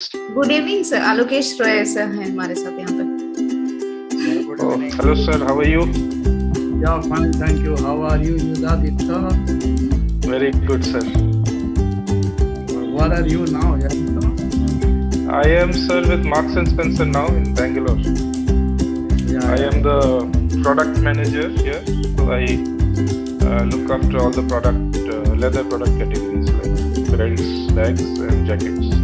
Good evening sir, Alokesh Roy sir हैं हमारे साथ यहाँ पे। Oh, hello sir, how are you? Yeah, fine, thank you. How are you, 𝙒𝙖𝙧𝙣? Very good, sir. Where are you now, 𝙒𝙖𝙧𝙣? I am, sir, with Marks and Spencer now in Bangalore. Yeah, I am the product manager here, so I look after all the leather product categories like belts, bags, and jackets.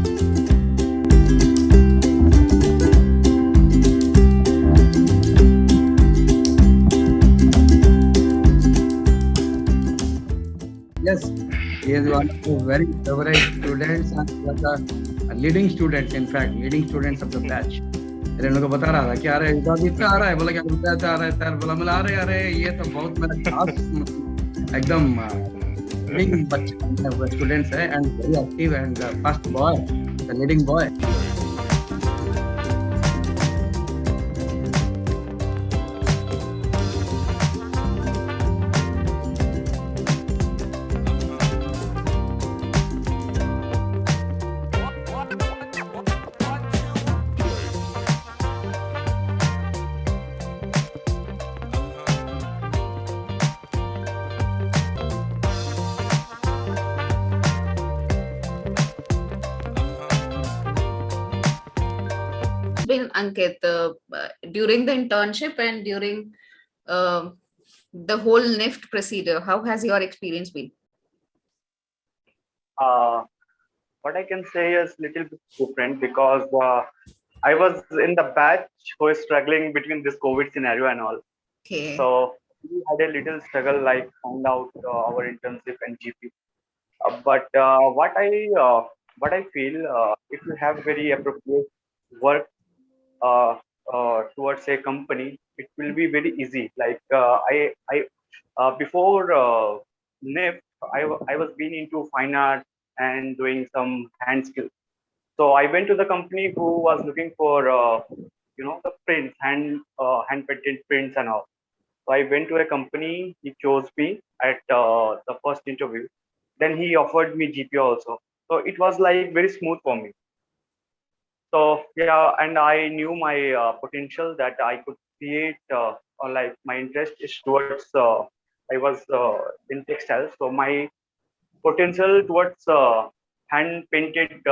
Yes, he is one of the very favorite students and was the leading students, in fact, leading students of the batch. मेरे लोगों को बता रहा था कि अरे 𝙒𝙖𝙧 आ रहा है, बोला क्या 𝙒𝙧 आ रहा है सर, बोला मैं अरे अरे ये तो बहुत मेरा खास एकदम लीडिंग बच्चा स्टूडेंट्स है and very active and first boy, the leading boy. Been Ankit, during the internship and during the whole NIFT procedure, how has your experience been? What I can say is little bit different because I was in the batch who is struggling between this COVID scenario and all. Okay. So we had a little struggle, like found out our internship and GP. But what I feel, if you have very appropriate work towards a company, it will be very easy. Like before NIF, I was being into fine art and doing some hand skills. So I went to the company who was looking for the prints, hand painted prints and all. So I went to a company. He chose me at the first interview. Then he offered me GP also. So it was like very smooth for me. So yeah, and I knew my potential that I could create, or like my interest is towards. I was in textiles, so my potential towards hand painted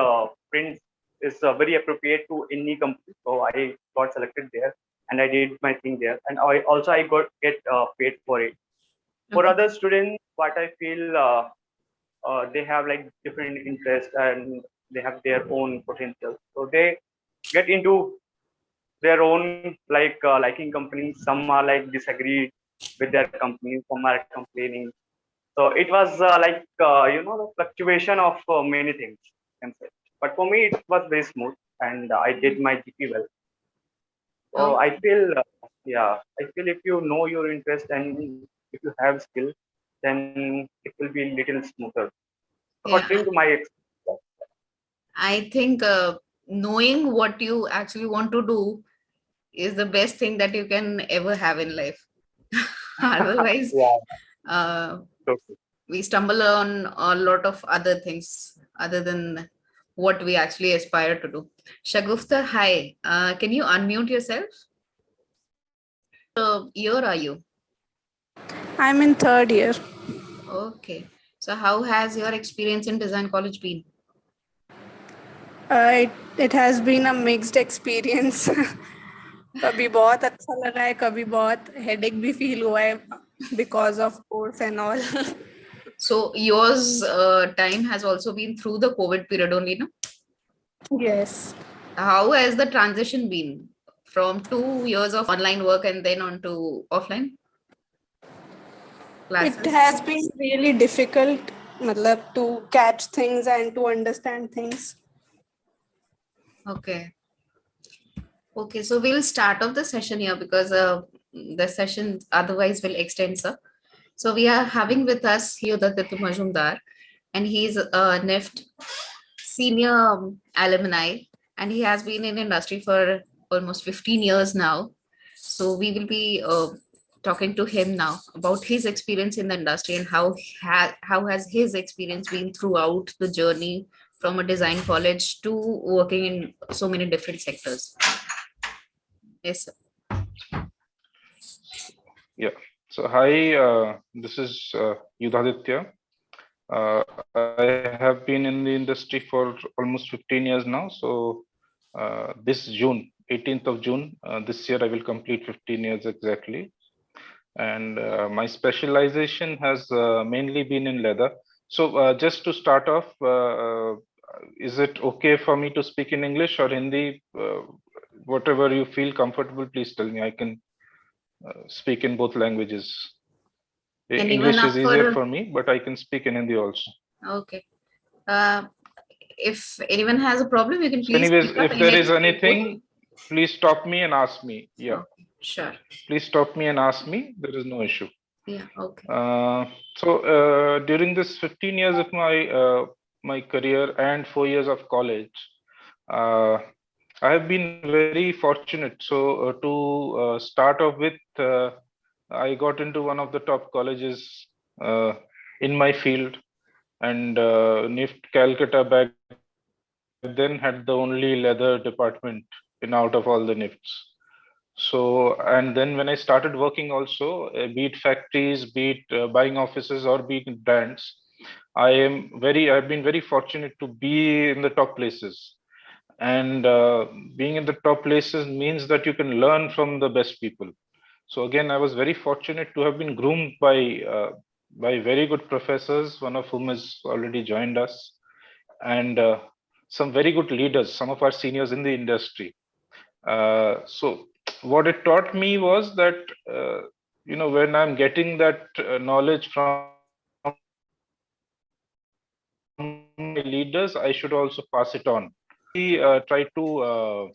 prints is very appropriate to any company. So I got selected there, and I did my thing there, and I got get paid for it. For other students, what I feel, they have like different interests and they have their own potential, so they get into their own liking companies. Some are like disagree with their companies, some are complaining. So it was the fluctuation of many things, I can say. But for me, it was very smooth, and I did my GP well. So I feel, I feel if you know your interest and if you have skill, then it will be a little smoother. According to my experience. I think knowing what you actually want to do is the best thing that you can ever have in life. Otherwise, we stumble on a lot of other things other than what we actually aspire to do. Shagufta, hi. Can you unmute yourself? Year are you? I'm in third year. Okay. So how has your experience in design college been? It has been a mixed experience. कभी बहुत अच्छा लगा है, कभी बहुत headache भी feel हुआ है because of course and all. So yours time has also been through the COVID period only, no? Yes. How has the transition been from 2 years of online work and then on to offline classes? It has been really difficult to catch things and to understand things. Okay. Okay, so we'll start off the session here because the session otherwise will extend, sir. So we are having with us 𝙒𝙖𝙧𝙣 Majumdar, and he's a NIFT senior alumni, and he has been in industry for almost 15 years now. So we will be talking to him now about his experience in the industry and how has his experience been throughout the journey from a design college to working in so many different sectors. Yes, sir. Yeah. So hi, this is 𝙒𝙖𝙧𝙣. I have been in the industry for almost 15 years now. So this June, 18th of June, this year I will complete 15 years exactly. And my specialization has mainly been in leather. So just to start off, is it okay for me to speak in English or Hindi? Whatever you feel comfortable, please tell me. I can speak in both languages. Anyone English up is easier for? for me, but I can speak in Hindi also. Okay. Uh, if anyone has a problem, you can So please anyways, speak up if and there let's is take both. anything, please stop me and ask me. Yeah, Okay, sure. please stop me and ask me. There is no issue. Yeah, okay. So during this 15 years of my career and 4 years of college, uh, I have been very fortunate. So to start off with, I got into one of the top colleges in my field, and NIFT Calcutta back then had the only leather department in out of all the NIFTs. So, and then when I started working also, be it factories, be it buying offices, or be it brands, I've been very fortunate to be in the top places. And being in the top places means that you can learn from the best people. So again, I was very fortunate to have been groomed by very good professors, one of whom has already joined us, and some very good leaders, some of our seniors in the industry. So what it taught me was that when I'm getting that knowledge from my leaders, I should also pass it on. We try to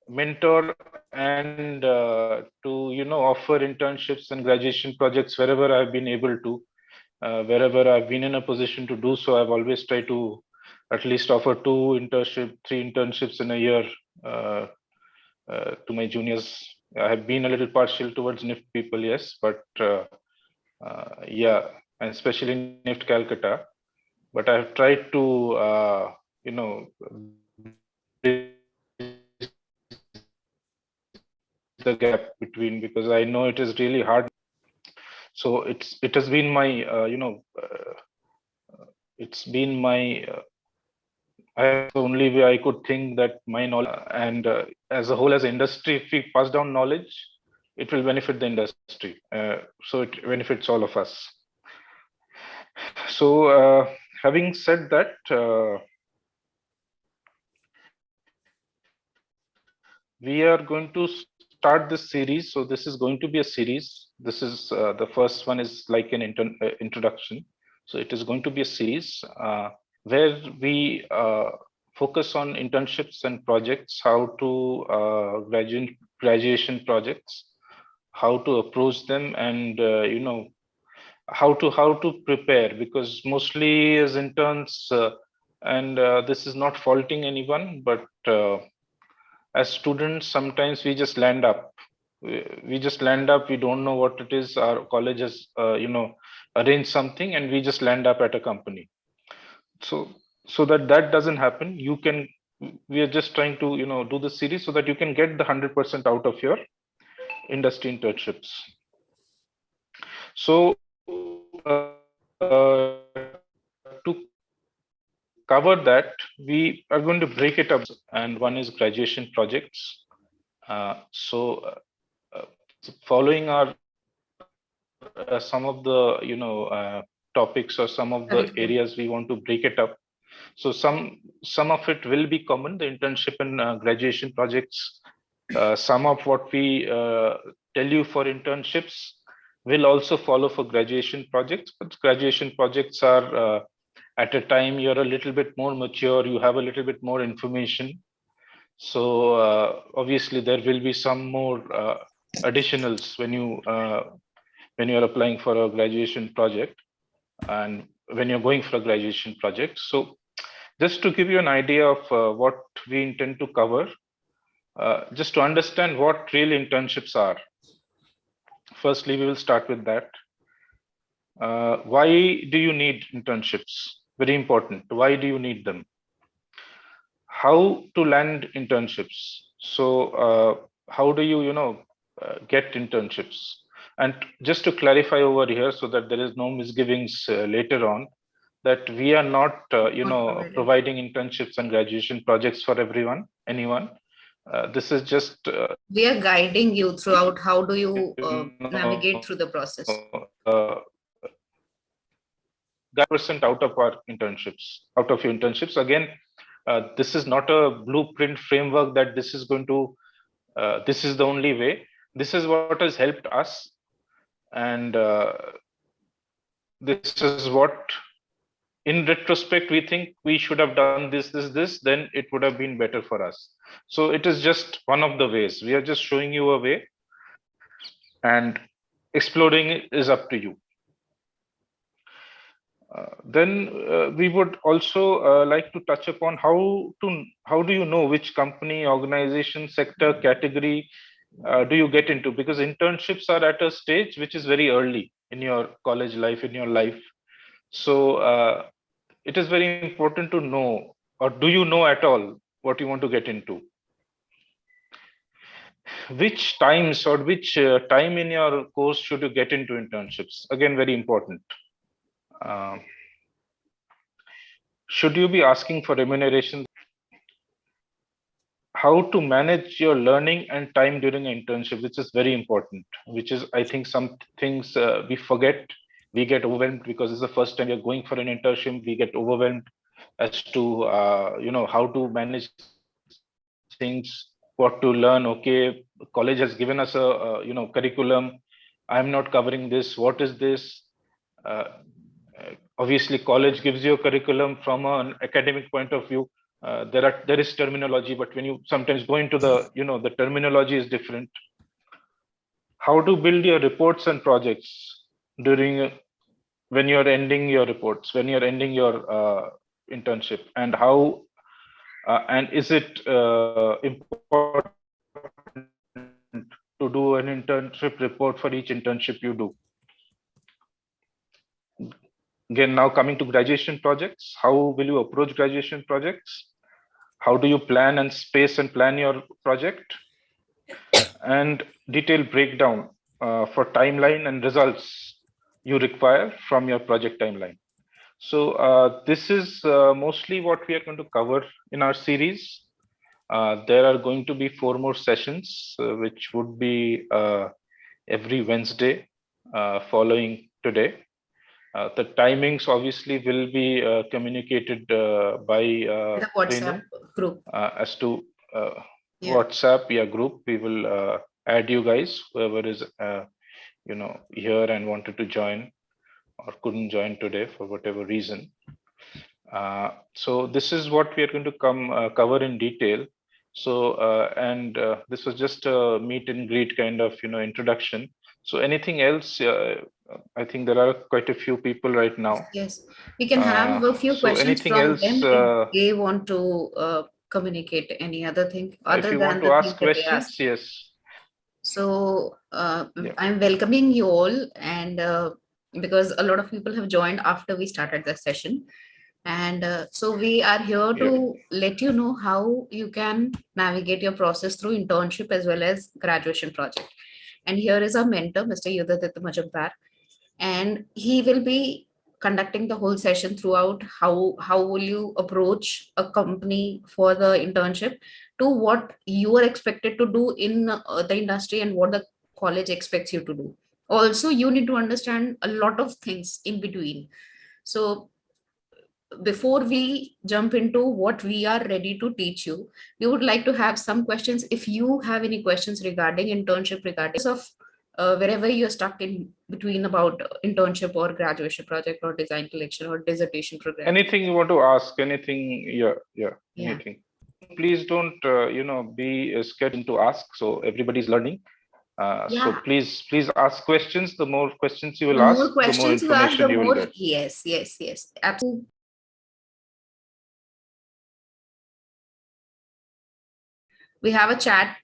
mentor and to offer internships and graduation projects wherever I've been able to. Wherever I've been in a position to do so, I've always tried to at least offer 3 internships in a year to my juniors. I have been a little partial towards NIFT people, yes, but yeah, and especially NIFT Calcutta. But I have tried to, the gap between, because I know it is really hard. So it has been my, it's been my the only way I could think that my knowledge and as a whole, as an industry, if we pass down knowledge, it will benefit the industry. So it benefits all of us. So having said that, we are going to start this series. So this is going to be a series. This is the first one is like an introduction. So it is going to be a series where we focus on internships and projects, how to graduation projects, how to approach them, and how to prepare, because mostly as interns, and this is not faulting anyone, but as students, sometimes we just land up. We just land up. We don't know what it is. Our college has, arranged something, and we just land up at a company. So that doesn't happen. We are just trying to, do the series so that you can get the 100% out of your industry internships. So to cover that, we are going to break it up, and one is graduation projects. Following our some of the topics or some of the areas, we want to break it up. So some of it will be common, the internship and graduation projects. Some of what we tell you for internships will also follow for graduation projects, but graduation projects are at a time you're a little bit more mature, you have a little bit more information. So obviously there will be some more additionals when you're applying for a graduation project and when you're going for a graduation project. So just to give you an idea of what we intend to cover, just to understand what real internships are. Firstly, we will start with that. Why do you need internships? Very important. Why do you need them? how to land internships. So how do you, get internships? And just to clarify over here, so that there is no misgivings later on, that we are not, Not provided. providing internships and graduation projects for anyone. This is just We are guiding you throughout how do you you navigate know, through the process. 100% out of your internships. Again, this is not a blueprint framework that this is going to, this is the only way. This is what has helped us, and this is what, in retrospect, we think we should have done this, then it would have been better for us. So it is just one of the ways. We are just showing you a way, and exploring it is up to you. Then we would also like to touch upon how do you know which company, organization, sector, category do you get into? Because internships are at a stage which is very early in your college life, in your life. So it is very important to know, or do you know at all what you want to get into? Which times or which time in your course should you get into internships? Again, very important. Should you be asking for remuneration? How to manage your learning and time during an internship, which is very important, which is, I think, some things we forget. We get overwhelmed because it's the first time you're going for an internship. We get overwhelmed as to, how to manage things, what to learn. Okay, college has given us a, curriculum. I'm not covering this. What is this? Obviously, college gives you a curriculum from an academic point of view. There is terminology, but when you sometimes go into the, the terminology is different. How to build your reports and projects during, when you're ending your reports, when you're ending your internship, and how, and is it important to do an internship report for each internship you do? Again, now coming to graduation projects, how will you approach graduation projects? How do you plan and space and plan your project? And detailed breakdown for timeline and results you require from your project timeline. So this is mostly what we are going to cover in our series. There are going to be 4 more sessions, which would be every Wednesday following today. The timings obviously will be communicated by The WhatsApp group. as to Yeah. WhatsApp group. We will add you guys, whoever is here and wanted to join or couldn't join today for whatever reason. So this is what we are going to cover in detail. So and this was just a meet and greet kind of introduction. So anything else? I think there are quite a few people right now. Yes, we can have a few So questions anything from else, them if they want to communicate any other thing if other you than want to the thing ask that they asked. questions, yes. So Yeah. I'm welcoming you all, and because a lot of people have joined after we started the session. And so we are here to let you know how you can navigate your process through internship as well as graduation project. And here is our mentor, Mr. 𝙒𝙖𝙧𝙣, and he will be conducting the whole session throughout. How will you approach a company for the internship, to what you are expected to do in the industry, and what the college expects you to do. Also, you need to understand a lot of things in between. So before we jump into what we are ready to teach you, we would like to have some questions. If you have any questions regarding internship, regarding of wherever you're stuck in between about internship or graduation project or design collection or dissertation program. Anything you want to ask, anything, Yeah. anything. Please don't, be scared to ask. So everybody's learning. So please ask questions. The more questions you will ask, more questions the more information the you will more, get. yes, absolutely. We have a chat.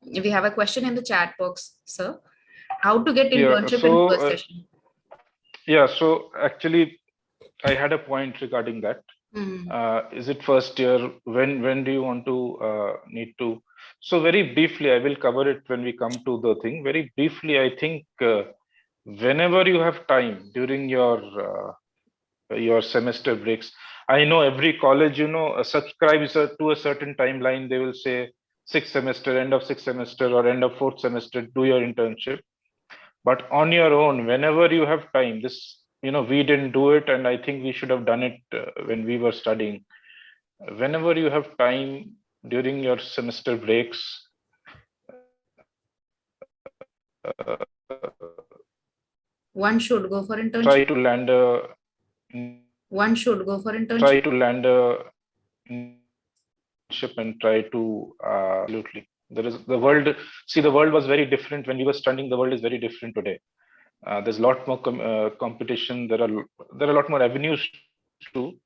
We have a question in the chat box, sir. How to get internship in first session? Yeah. So actually, I had a point regarding that. Is it first year? When do you want to need to? So very briefly, I will cover it when we come to the thing. Very briefly, I think whenever you have time during your semester breaks. I know every college, subscribes to a certain timeline. They will say sixth semester, end of sixth semester, or end of fourth semester, do your internship. But on your own, whenever you have time, this, we didn't do it, and I think we should have done it when we were studying. Whenever you have time during your semester breaks, One should go for try internship. to land a One should go for try internship. to land a internship and try to absolutely. There is the world. See, the world was very different when we were studying. The world is very different today. There's a lot more competition. There are a lot more avenues too,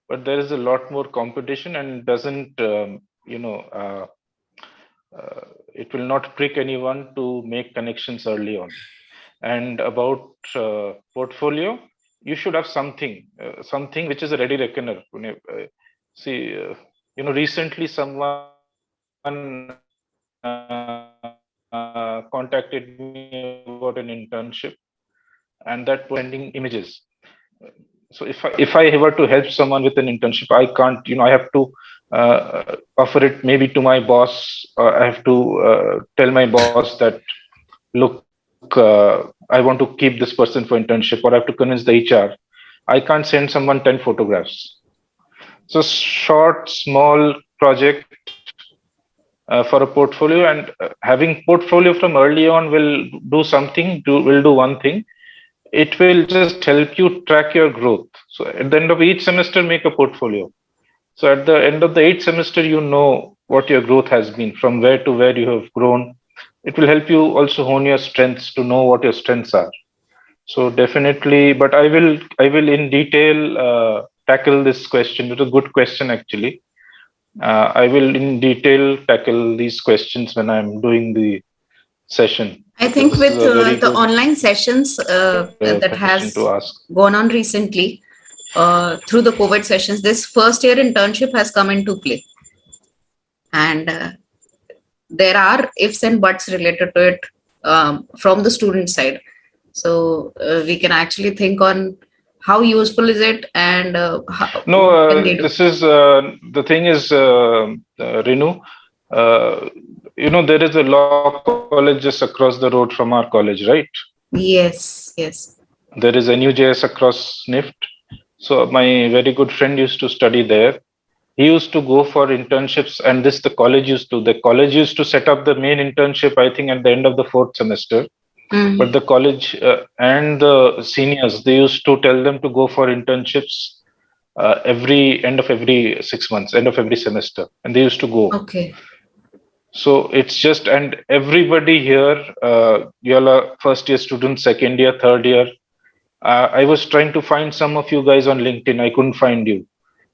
but there is a lot more competition and doesn't it will not prick anyone to make connections early on. And about portfolio, you should have something which is a ready reckoner. See, recently someone contacted me about an internship, and that was sending images. So if I were to help someone with an internship, I can't. I have to offer it maybe to my boss. I have to tell my boss that, look, I want to keep this person for internship, or I have to convince the HR. I can't send someone 10 photographs. So short, small project for a portfolio, and having portfolio from early on will do something. Will do one thing. It will just help you track your growth. So at the end of each semester, make a portfolio. So at the end of the 8th semester, you know what your growth has been, from where to where you have grown. It will help you also hone your strengths to know what your strengths are. So definitely, but I will in detail tackle this question. It's a good question actually. I will in detail tackle these questions when I'm doing the session, I because think this is with a very the good online sessions that question to has ask. gone on recently through the COVID sessions, this first year internship has come into play. And there are ifs and buts related to it from the student side. So we can actually think on how useful is it and No, what can they do. this is the thing is, Renu. Uh, there is a law college just across the road from our college, right? Yes, yes. There is NUJS across NIFT. So my very good friend used to study there. He used to go for internships, and this the college used to. The college used to set up the main internship, I think, at the end of the 4th semester. But the college and the seniors, they used to tell them to go for internships every end of every 6 months, end of every semester, and they used to go. Okay. So it's just, and everybody here, you all are first year students, second year, third year. I was trying to find some of you guys on LinkedIn. I couldn't find you.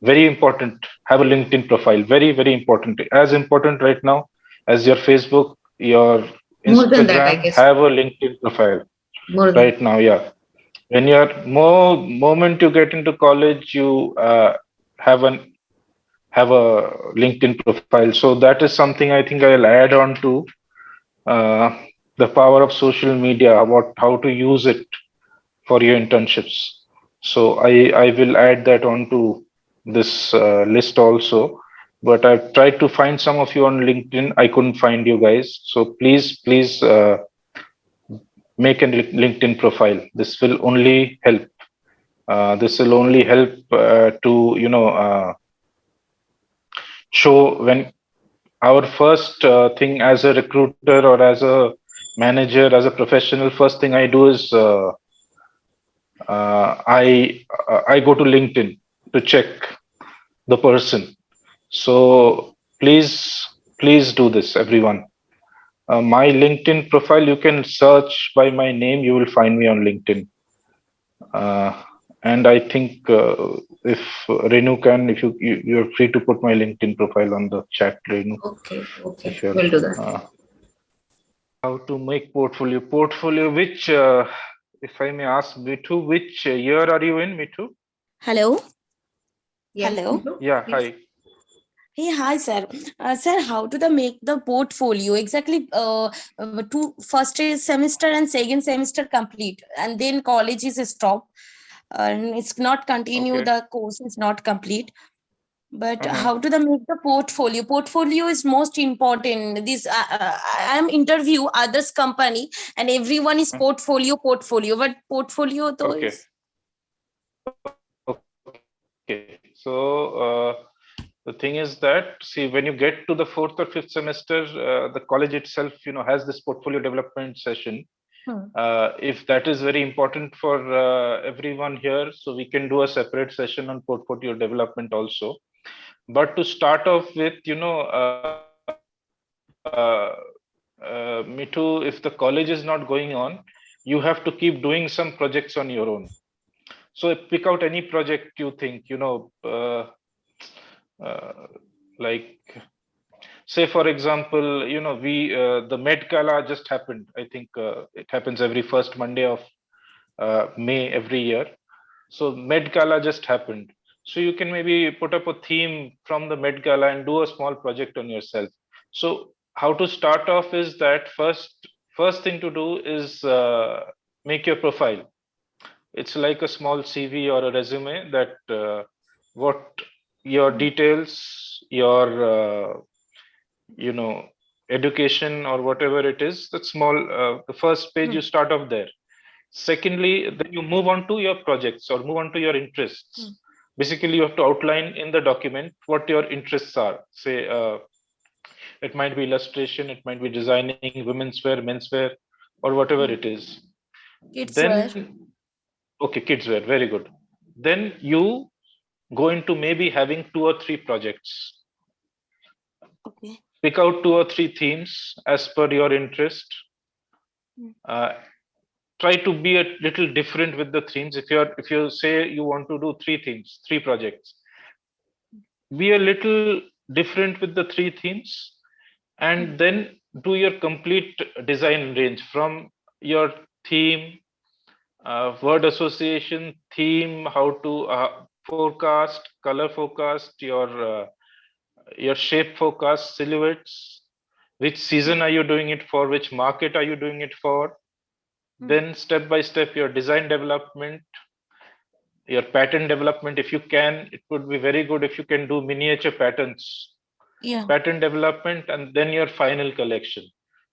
Very important. Have a LinkedIn profile. Very, very important. As important right now as your Facebook, your More than that, I Instagram. guess. Have a LinkedIn profile More than. right now. Yeah. When you're moment you get into college, you have a LinkedIn profile. So that is something I think I'll add on to uh, the power of social media. How to use it for your internships. So I will add that onto this list also. But I've tried to find some of you on LinkedIn. I couldn't find you guys. So please make a LinkedIn profile. This will only help. This will only help to show when our first thing as a recruiter or as a manager, as a professional. First thing I do is I go to LinkedIn to check the person. So please do this, everyone. My LinkedIn profile, you can search by my name. You will find me on LinkedIn. And I think if Renu can, if you're free to put my LinkedIn profile on the chat, Renu. Okay, okay. If you're, We'll do that. how to make portfolio? Portfolio, which, if I may ask, Mithu, which year are you in, Mithu? Hello. Yes. Hello. Mithu, Yeah, please. hi. Hey, hi, sir. Sir, how do they make the portfolio exactly? To first semester and second semester complete, and then college is stopped, and it's not continue. Okay. The course is not complete. But Uh-huh. how do they make the portfolio? Portfolio is most important. This I am interview others company, and everyone is portfolio. But portfolio though Okay. is Okay. So the thing is that, see, when you get to the fourth or fifth semester, the college itself, has this portfolio development session. If that is very important for everyone here, so we can do a separate session on portfolio development also. But to start off with, Mithu, if the college is not going on, you have to keep doing some projects on your own. So pick out any project you think, like, say for example, we the Met Gala just happened. I think it happens every first Monday of May every year. So Met Gala just happened. So you can maybe put up a theme from the Met Gala and do a small project on yourself. So how to start off is that first thing to do is make your profile. It's like a small CV or a resume that what your details, your education or whatever it is, that small the first page you start off there. Secondly, then you move on to your projects or move on to your interests. Basically, you have to outline in the document what your interests are. Say it might be illustration, it might be designing women's wear, menswear, or whatever it is. kids wear. Then, okay, kids wear, very good. Then you go into maybe having 2 or 3 projects. Okay. Pick out 2 or 3 themes as per your interest. Uh, try to be a little different with the themes. If you say you want to do 3 themes, 3 projects, be a little different with the 3 themes, and then do your complete design range from your theme, word association, theme, how to forecast, color forecast, your shape forecast, silhouettes, which season are you doing it for, which market are you doing it for. Then step by step your design development, your pattern development. If you can, it would be very good if you can do miniature patterns, Yeah. pattern development, and then your final collection.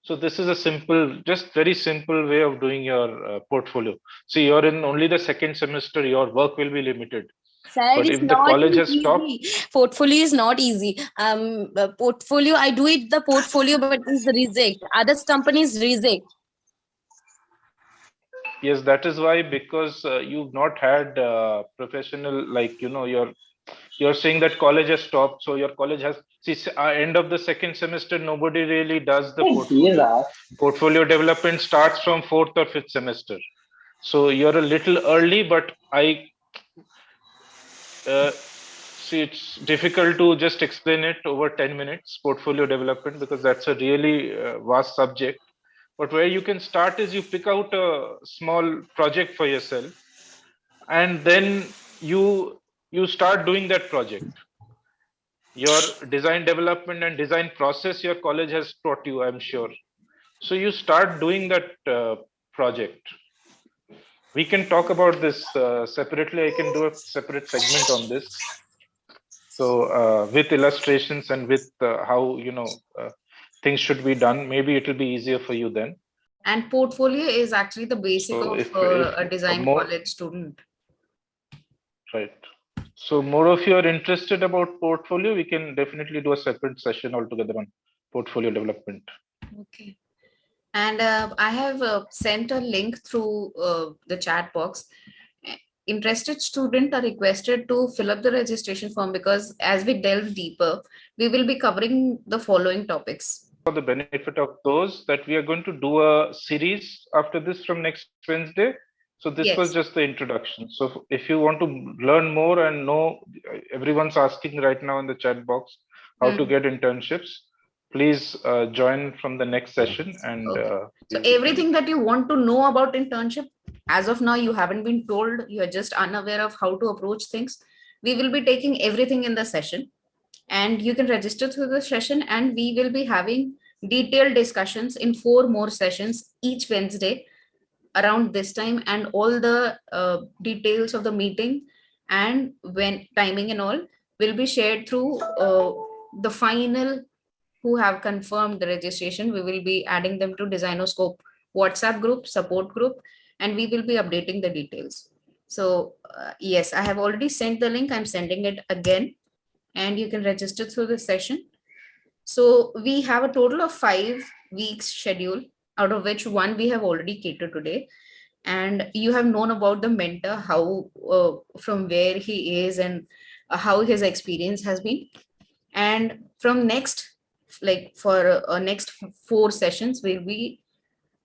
So this is a simple, just very simple way of doing your portfolio. See, you're in only the second semester, your work will be limited. Sir, But it's if the not college has stopped, easy. Portfolio is not easy. Portfolio, I do it the portfolio, but it's reject. Others companies reject. yes, that is why, because you've not had professional, like, you're saying that college has stopped. So your college has, see, end of the second semester, nobody really does the portfolio. Portfolio development starts from fourth or fifth semester. So you're a little early, but I see it's difficult to just explain it over 10 minutes, portfolio development, because that's a really vast subject. But where you can start is you pick out a small project for yourself, and then you start doing that project. Your design development and design process your college has taught you, I'm sure. So you start doing that project. We can talk about this separately. I can do a separate segment on this. So with illustrations and with how things should be done, maybe it will be easier for you then. And portfolio is actually the basic So of if a design more, college student. right. So more of you are interested about portfolio, we can definitely do a separate session altogether on portfolio development. Okay. And I have sent a link through the chat box. Interested students are requested to fill up the registration form, because as we delve deeper, we will be covering the following topics. For the benefit of those, that we are going to do a series after this from next Wednesday. So this was Yes. just the introduction. So if you want to learn more and know, everyone's asking right now in the chat box how to get internships, please join from the next session. And Okay. So everything that you want to know about internship, as of now, you haven't been told, you are just unaware of how to approach things. We will be taking everything in the session, and you can register through the session, and we will be having detailed discussions in 4 more sessions each Wednesday around this time, and all the details of the meeting and when timing and all will be shared through the final who have confirmed the registration. We will be adding them to Designoscope WhatsApp group, support group, and we will be updating the details. So yes, I have already sent the link. I'm sending it again, and you can register through the session. So we have a total of 5 weeks schedule, out of which 1 we have already catered today. And you have known about the mentor, how from where he is, and how his experience has been. And from next, like for next 4 sessions, we'll be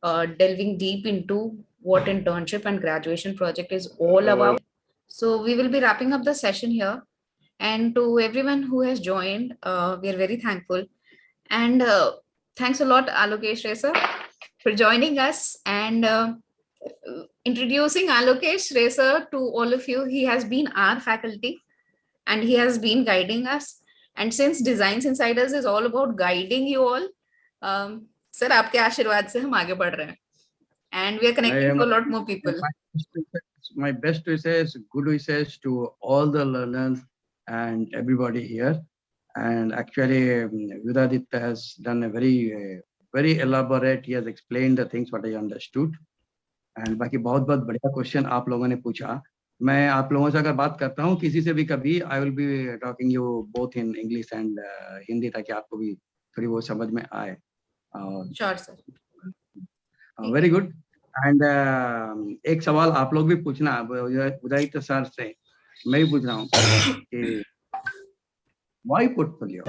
delving deep into what internship and graduation project is all about. So we will be wrapping up the session here. And to everyone who has joined, we are very thankful. And thanks a lot, 𝙒𝙖𝙧𝙣 sir, for joining us and introducing 𝙒𝙖𝙧𝙣 sir to all of you. He has been our faculty and he has been guiding us. And since Designs Insiders is all about guiding you all, sir, आपके आशीर्वाद से हम आगे बढ़ रहे हैं. And we are connecting to a lot more people. My best wishes, good wishes to all the learners and everybody here. And actually, 𝙒𝙖𝙧𝙣 has done a very elaborate. He has explained the things what I understood. And बाकी बहुत बढ़िया question आप लोगों ने पूछा. मैं आप लोगों से अगर बात करता हूँ किसी से भी कभी, I will be talking you both in English and Hindi, ताकि आपको भी थोड़ी वो समझ में आए. Sure, sir. Very good. And एक सवाल आप लोग भी पूछना 𝙒𝙖𝙧 सर से. मैं भी पूछ रहा हूँ कि why portfolio?